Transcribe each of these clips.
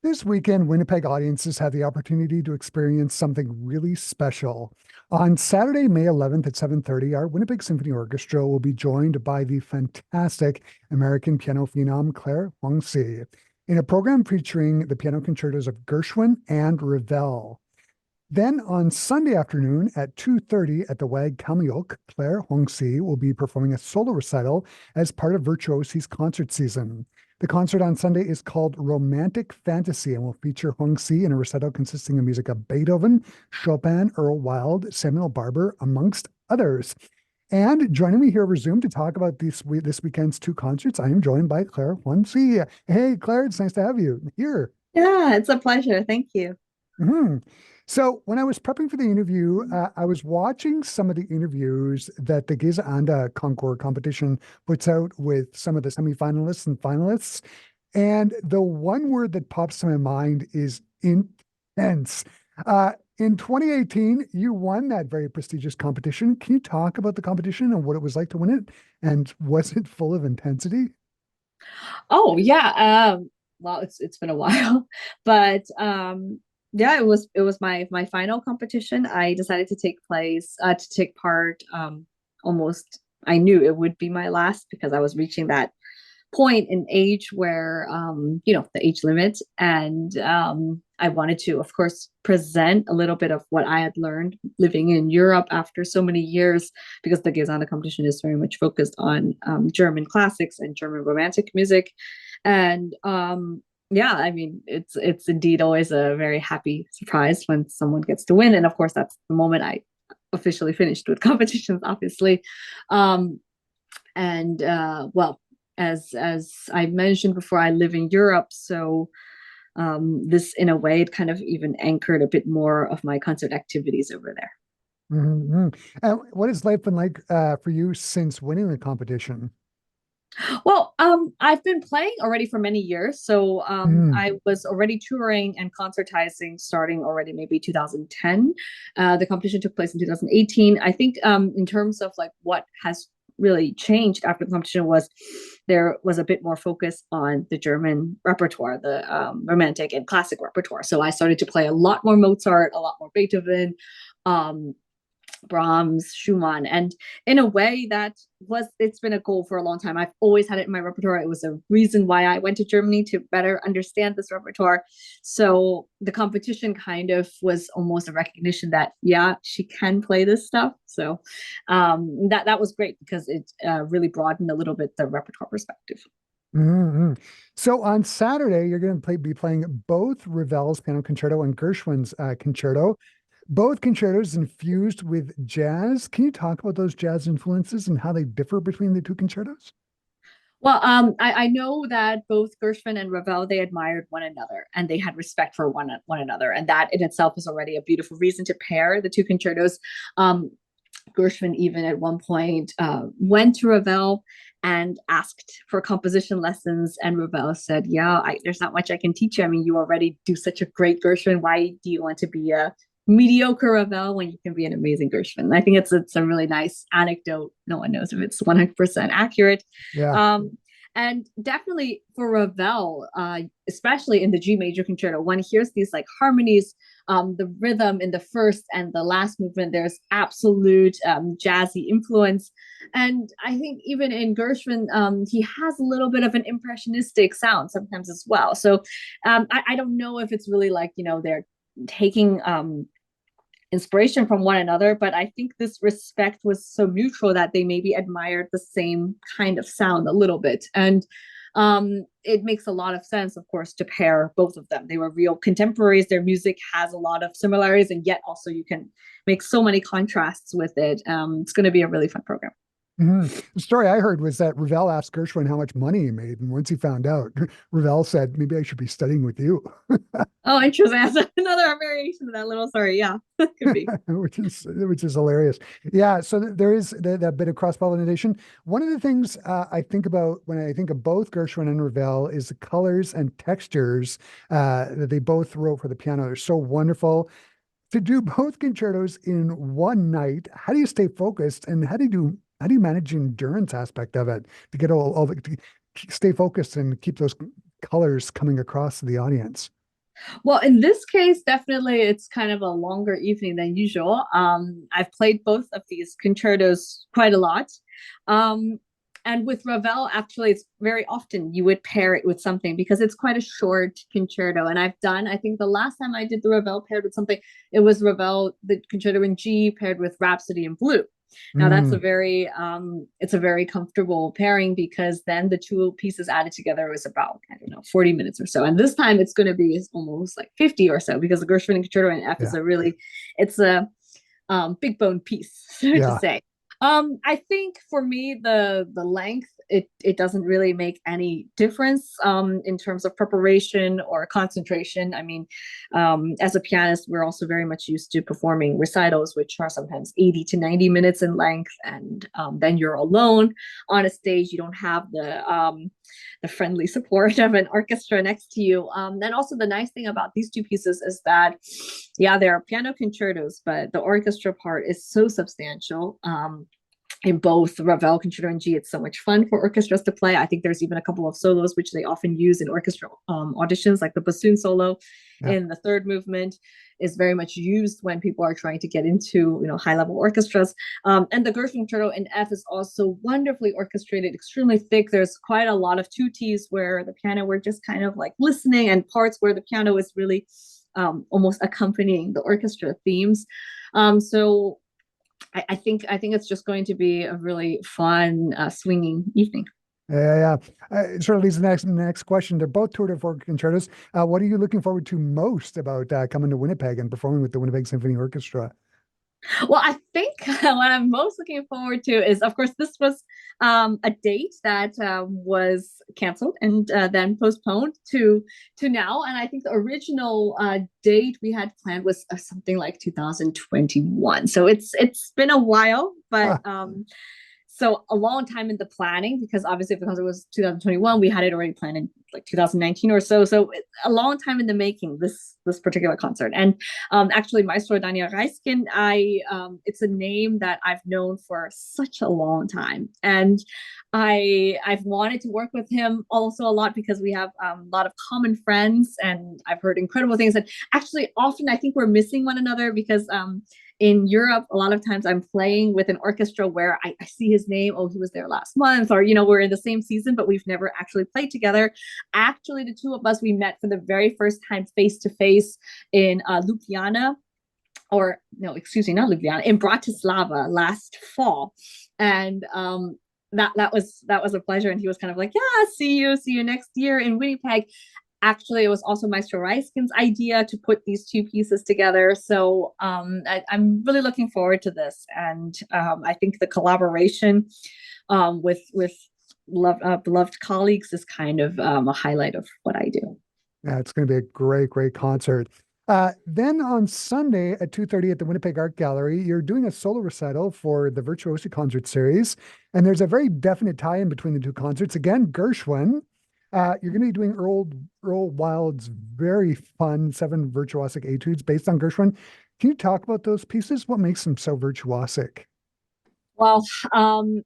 This weekend, Winnipeg audiences had the opportunity to experience something really special. On Saturday, May 11th at 7:30, our Winnipeg Symphony Orchestra will be joined by the fantastic American piano phenom Claire Huangci in a program featuring the piano concertos of Gershwin and Ravel. Then on Sunday afternoon at 2:30 at the Wag Kamiok, Claire Huangci will be performing a solo recital as part of Virtuosi's concert season. The concert on Sunday is called Romantic Fantasy and will feature Huangci in a recital consisting of music of Beethoven, Chopin, Earl Wild, Samuel Barber, amongst others. And joining me here over Zoom to talk about this weekend's two concerts, I am joined by Claire Huangci. Hey, Claire, it's nice to have you here. Yeah, it's a pleasure. Thank you. Mhm. So when I was prepping for the interview, I was watching some of the interviews that the Giza Anda Concours competition puts out with some of the semifinalists and finalists. And the one word that pops to my mind is intense. In 2018, you won that very prestigious competition. Can you talk about the competition and what it was like to win it? And was it full of intensity? Oh yeah. Well, it's been a while, but yeah, it was my final competition. I decided to take part. Almost, I knew it would be my last because I was reaching that point in age where the age limit, and I wanted to, of course, present a little bit of what I had learned living in Europe after so many years, because the Gesandte competition is very much focused on German classics and German romantic music, and yeah, I mean, it's indeed always a very happy surprise when someone gets to win, and of course, that's the moment I officially finished with competitions, obviously. Um, and well, as I mentioned before, I live in Europe, so this, in a way, it kind of even anchored a bit more of my concert activities over there. Mhm. And what has life been like for you since winning the competition? Well, I've been playing already for many years, so Mm. I was already touring and concertizing starting already maybe 2010. The competition took place in 2018. I think in terms of like what has really changed after the competition was there was a bit more focus on the German repertoire, the romantic and classic repertoire. So I started to play a lot more Mozart, a lot more Beethoven, um, Brahms, Schumann, and in a way it's been a goal for a long time. I've always had it in my repertoire. It was a reason why I went to Germany, to better understand this repertoire. So the competition kind of was almost a recognition that, yeah, she can play this stuff. So that was great because it really broadened a little bit the repertoire perspective. Mhm. So on Saturday, you're going to be playing both Ravel's piano concerto and Gershwin's concerto. Both concertos infused with jazz. Can you talk about those jazz influences and how they differ between the two concertos? Well, I know that both Gershwin and Ravel, they admired one another and they had respect for one another, and that in itself is already a beautiful reason to pair the two concertos. Um, Gershwin even at one point went to Ravel and asked for composition lessons, and Ravel said, "Yeah, there's not much I can teach you. I mean, you already do such a great Gershwin. Why do you want to be a mediocre Ravel when you can be an amazing Gershwin?" I think it's a really nice anecdote. No one knows if it's 100% accurate. Yeah. Um, and definitely for Ravel, especially in the G major concerto, one hears these like harmonies, the rhythm in the first and the last movement, there's absolute jazzy influence. And I think even in Gershwin, he has a little bit of an impressionistic sound sometimes as well. So I don't know if it's really like, they're taking inspiration from one another, but I think this respect was so mutual that they maybe admired the same kind of sound a little bit. And it makes a lot of sense, of course, to pair both of them. They were real contemporaries. Their music has a lot of similarities, and yet also you can make so many contrasts with it. It's going to be a really fun program. Mhm. The story I heard was that Ravel asked Gershwin how much money he made, and once he found out, Ravel said, "Maybe I should be studying with you." Oh, interesting. That's another variation of that little story. Yeah, could be. which is hilarious. Yeah, so there is that bit of cross pollination. One of the things I think about when I think of both Gershwin and Ravel is the colors and textures that they both wrote for the piano. They're so wonderful. To do both concertos in one night, how do you stay focused, and how do you manage the endurance aspect of it to get all to stay focused and keep those colors coming across to the audience? Well, in this case, definitely it's kind of a longer evening than usual. I've played both of these concertos quite a lot. Um, and with Ravel, actually, it's very often you would pair it with something because it's quite a short concerto. And I think the last time I did the Ravel paired with something, it was Ravel, the concerto in G paired with Rhapsody in Blue. Now that's Mm, it's a very comfortable pairing because then the two pieces added together was about, I don't know, 40 minutes or so. And this time it's going to be almost like 50 or so because the Gershwin concerto in F is yeah, a really, it's a big bone piece, so to yeah. say. I think for me the length it doesn't really make any difference in terms of preparation or concentration. I mean, as a pianist, we're also very much used to performing recitals, which are sometimes 80 to 90 minutes in length, and then you're alone on a stage. You don't have the friendly support of an orchestra next to you. And also the nice thing about these two pieces is that, yeah, there are piano concertos, but the orchestra part is so substantial. In both Ravel Concerto and G, it's so much fun for orchestras to play. I think there's even a couple of solos which they often use in orchestra auditions, like the bassoon solo Yeah. in the third movement is very much used when people are trying to get into high level orchestras. And the Gershwin Concerto in F is also wonderfully orchestrated, extremely thick. There's quite a lot of tutis where the piano we're just kind of like listening, and parts where the piano is really almost accompanying the orchestra themes. So I think it's just going to be a really fun swinging evening. Yeah, yeah. Sort of leads to the next question. They're both tour de force concertos. What are you looking forward to most about coming to Winnipeg and performing with the Winnipeg Symphony Orchestra? Well, I think what I'm most looking forward to is, of course, this was a date that was canceled and then postponed to now. And I think the original date we had planned was something like 2021. So it's been a while, but Ah, so a long time in the planning, because obviously because it was 2021 we had it already planned in like 2019 or so, so a long time in the making, this particular concert. And actually Maestro Daniel Reiskin, I it's a name that I've known for such a long time, and I've wanted to work with him also a lot because we have a lot of common friends and I've heard incredible things. And actually often I think we're missing one another because in Europe, a lot of times I'm playing with an orchestra where I see his name. Oh, he was there last month, or we're in the same season, but we've never actually played together. Actually, the two of us we met for the very first time face to face in Ljubljana, or no, excuse me, not Ljubljana, in Bratislava last fall, and that was a pleasure. And he was kind of like, yeah, see you next year in Winnipeg. Actually, it was also Maestro Reiskin's idea to put these two pieces together. So I'm really looking forward to this, and I think the collaboration with beloved colleagues is kind of a highlight of what I do. yeah, it's going to be a great, great concert. Then on Sunday at 2:30 at the Winnipeg Art Gallery, you're doing a solo recital for the Virtuosi Concert Series. And there's a very definite tie-in between the two concerts. Again, Gershwin. You're going to be doing Earl Wild's very fun seven virtuosic etudes based on Gershwin. Can you talk about those pieces? What makes them so virtuosic? Well, um,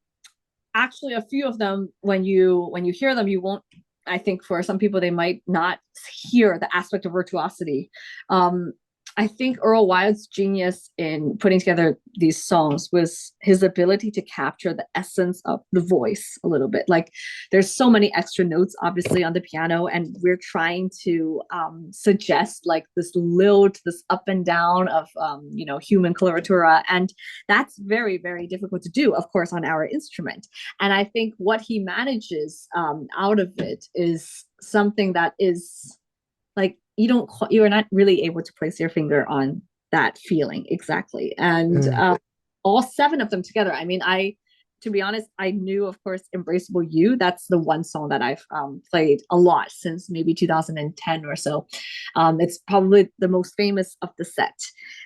actually, a few of them, when you hear them, you won't. I think for some people, they might not hear the aspect of virtuosity. Um, I think Earl Wild's genius in putting together these songs was his ability to capture the essence of the voice a little bit. Like, there's so many extra notes, obviously, on the piano, and we're trying to suggest like this lilt, this up and down of human coloratura, and that's very, very difficult to do, of course, on our instrument. And I think what he manages out of it is something that is like you're not really able to place your finger on that feeling exactly. And Yeah. all seven of them together, I mean, to be honest, I knew, of course, Embraceable You. That's the one song that I've played a lot since maybe 2010 or so. It's probably the most famous of the set.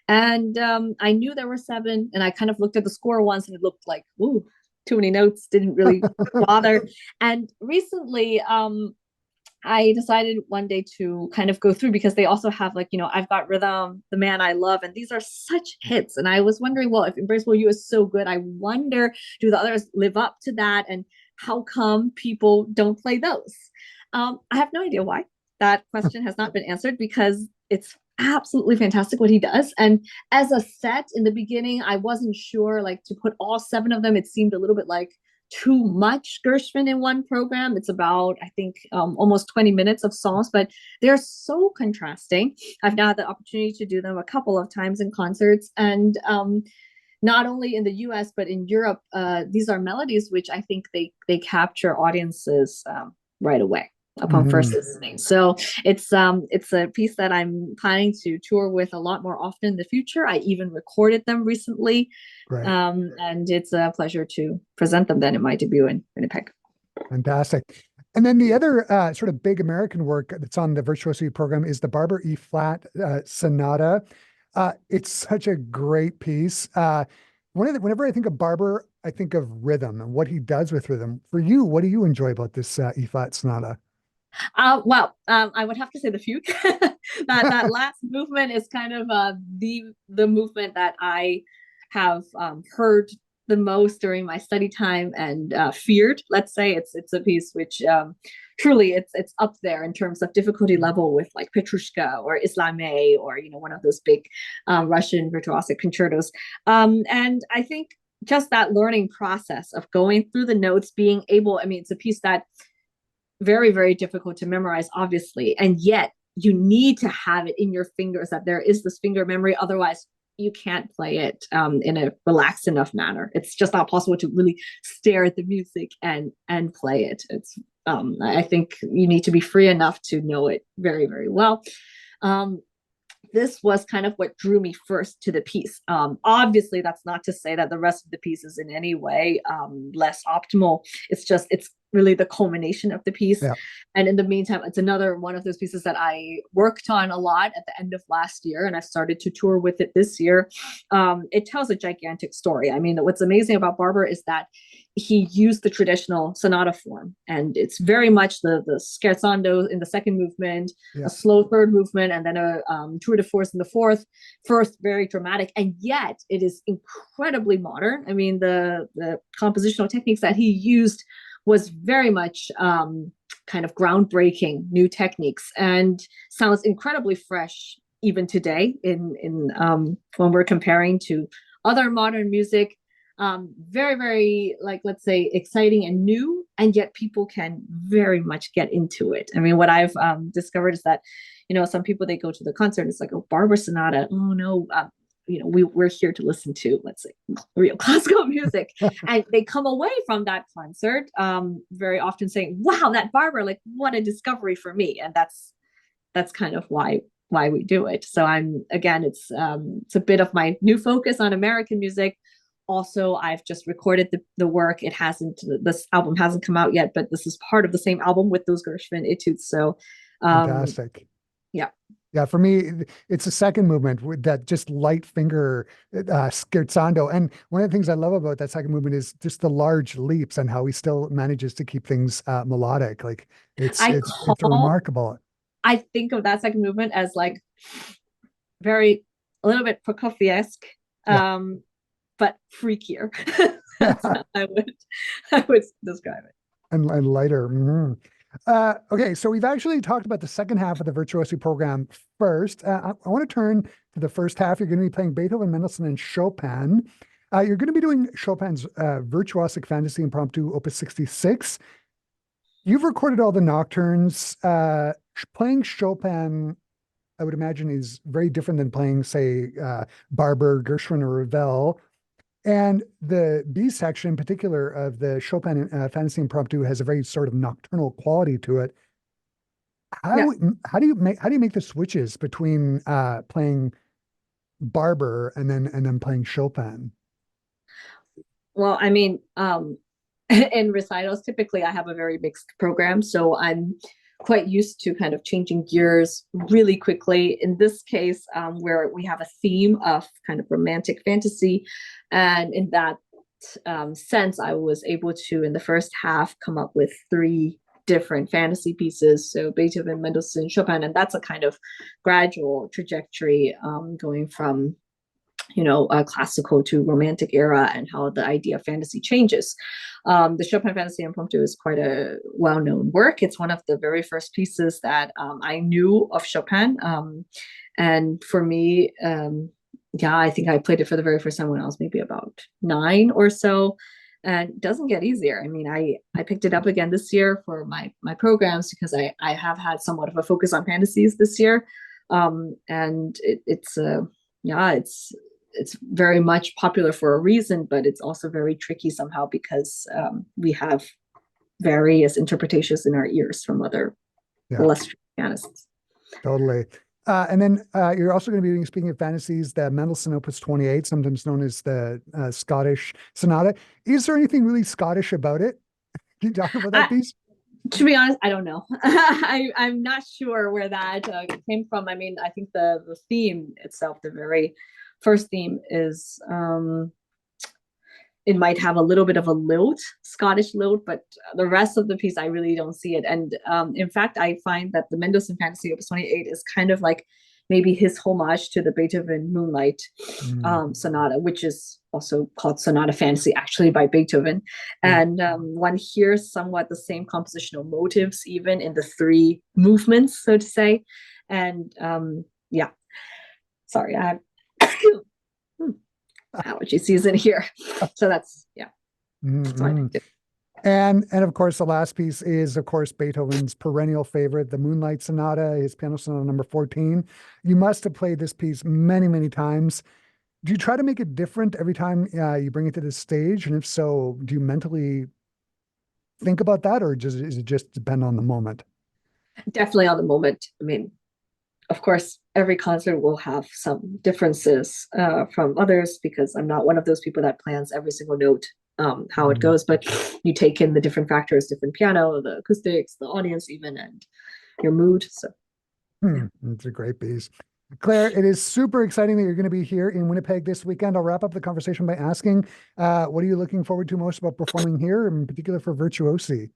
And I knew there were seven, and I kind of looked at the score once and it looked like, ooh, too many notes, didn't really bother. And recently, I decided one day to kind of go through because they also have like, I've Got Rhythm, The Man I Love, and these are such hits. And I was wondering, well, if Embraceable You is so good, I wonder, do the others live up to that? And how come people don't play those? I have no idea why. that question has not been answered because it's absolutely fantastic what he does. And as a set in the beginning, I wasn't sure like to put all seven of them. It seemed a little bit like too much Gershwin in one program. It's about, I think, almost 20 minutes of songs, but they're so contrasting. I've now had the opportunity to do them a couple of times in concerts. And not only in the US, but in Europe, these are melodies which I think they capture audiences right away upon first Hmm. listening. So it's a piece that I'm planning to tour with a lot more often in the future. I even recorded them recently, Great. and it's a pleasure to present them then in my debut in Winnipeg. Fantastic. And then the other sort of big American work that's on the Virtuosi program is the Barber E flat Sonata. It's such a great piece. Whenever I think of Barber, I think of rhythm and what he does with rhythm. For you, what do you enjoy about this E flat Sonata? I would have to say the fugue. That last movement is kind of the movement that I have heard the most during my study time and feared. Let's say it's a piece which truly it's up there in terms of difficulty level with like Petrushka or Islamé or one of those big Russian virtuosic concertos. And I think just that learning process of going through the notes, being able. I mean, it's a piece that very, very difficult to memorize, obviously. And yet you need to have it in your fingers that there is this finger memory. Otherwise, you can't play it in a relaxed enough manner. It's just not possible to really stare at the music and play it. It's I think you need to be free enough to know it very, very well. Um, this was kind of what drew me first to the piece. Obviously, that's not to say that the rest of the piece is in any way less optimal. It's really the culmination of the piece. Yeah, And in the meantime, it's another one of those pieces that I worked on a lot at the end of last year, and I've started to tour with it this year. It tells a gigantic story. I mean, what's amazing about Barber is that he used the traditional sonata form, and it's very much the scherzando in the second movement, a yeah. slow third movement, and then a tour de force in the fourth. First, very dramatic, and yet it is incredibly modern. I mean, the compositional techniques that he used was very much kind of groundbreaking new techniques and sounds incredibly fresh even today in when we're comparing to other modern music. Very, very, like, let's say, exciting and new, and yet people can very much get into it. I mean, what I've discovered is that some people, they go to the concert, it's like, oh, Barber Sonata, oh no, we're here to listen to, let's say, real classical music, and they come away from that concert very often saying, wow, that Barber, like, what a discovery for me. And that's kind of why we do it. So it's a bit of my new focus on American music. Also, I've just recorded the work. This album hasn't come out yet, but this is part of the same album with those Gershwin etudes. So um Fantastic. yeah. Yeah, for me, it's the second movement with that just light finger scherzando. And one of the things I love about that second movement is just the large leaps and how he still manages to keep things melodic. Like it's I it's it's call remarkable. I think of that second movement as like very a little bit Prokofiev-esque, Yeah. um, but freakier. That's how I would describe it. And lighter. Mhm. Okay, so we've actually talked about the second half of the Virtuosi program first. I want to turn to the first half. You're going to be playing Beethoven, Mendelssohn, and Chopin. You're going to be doing Chopin's Virtuosic Fantasy Impromptu, Opus 66. You've recorded all the nocturnes. Playing Chopin, I would imagine, is very different than playing, say, Barber, Gershwin, or Ravel. And the B section in particular of the Chopin Fantasy Impromptu has a very sort of nocturnal quality to it. Yeah. How do you make the switches between playing Barber and then playing Chopin? Well, I mean, in recitals, typically I have a very mixed program, so I'm quite used to kind of changing gears really quickly. In this case, where we have a theme of kind of romantic fantasy, and in that sense, I was able to, in the first half, come up with three different fantasy pieces. So Beethoven, Mendelssohn, Chopin, and that's a kind of gradual trajectory going from classical to romantic era and how the idea of fantasy changes. The Chopin Fantasy Impromptu is quite a well-known work. It's one of the very first pieces that I knew of Chopin. And for me, yeah, I think I played it for the very first time when I was maybe about 9 or so. And it doesn't get easier. I mean, I picked it up again this year for my programs because I have had somewhat of a focus on fantasies this year. And it's very much popular for a reason, but it's also very tricky somehow because we have various interpretations in our ears from other Yeah, illustrious pianists. totally. And then you're also going to be speaking of fantasies, the Mendelssohn Opus 28, sometimes known as the Scottish Sonata. Is there anything really Scottish about it? Can you talk about that I, piece? to be honest, I don't know. I'm not sure where that came from. I mean, I think the theme itself, the very first theme is it might have a little bit of a lilt, Scottish lilt, but the rest of the piece, I really don't see it. And in fact, I find that the Mendelssohn Fantasy Opus 28 is kind of like maybe his homage to the Beethoven Moonlight Mm. Sonata, which is also called Sonata Fantasy, actually by Beethoven. Yeah. And one hears somewhat the same compositional motives, even in the 3 movements, so to say. And yeah, sorry, I have allergy season here. So that's, yeah. So I Mm-hmm. picked it. And of course, the last piece is, of course, Beethoven's perennial favorite, the Moonlight Sonata, his Piano Sonata number 14. You must have played this piece many, many times. Do you try to make it different every time you bring it to the stage? And if so, do you mentally think about that, or is it just depend on the moment? Definitely on the moment. I mean, of course, every concert will have some differences from others because I'm not one of those people that plans every single note how it Mm. goes, but you take in the different factors, different piano, the acoustics, the audience even, and your mood. So yeah. It's a great piece. Claire, it is super exciting that you're going to be here in Winnipeg this weekend. I'll wrap up the conversation by asking, what are you looking forward to most about performing here, in particular for Virtuosi?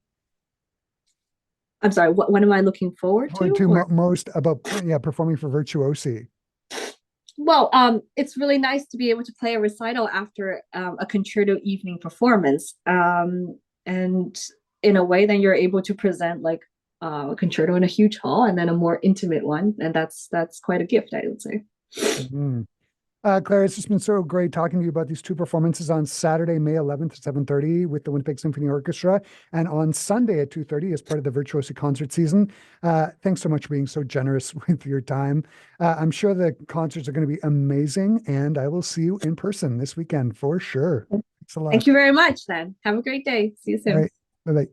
I'm sorry, what am I looking forward Forward to? to Or most about, yeah, performing for Virtuosi. well, it's really nice to be able to play a recital after a concerto evening performance. And in a way, then you're able to present like a concerto in a huge hall and then a more intimate one. And that's quite a gift, I would say. Mhm. Claire, it's just been so great talking to you about these 2 performances on Saturday, May 11th at 7:30 with the Winnipeg Symphony Orchestra, and on Sunday at 2:30 as part of the Virtuosi concert season. Thanks so much for being so generous with your time. I'm sure the concerts are going to be amazing, and I will see you in person this weekend for sure. Thanks a lot. Thank you very much, then. Have a great day. See you All soon. right. Bye-bye.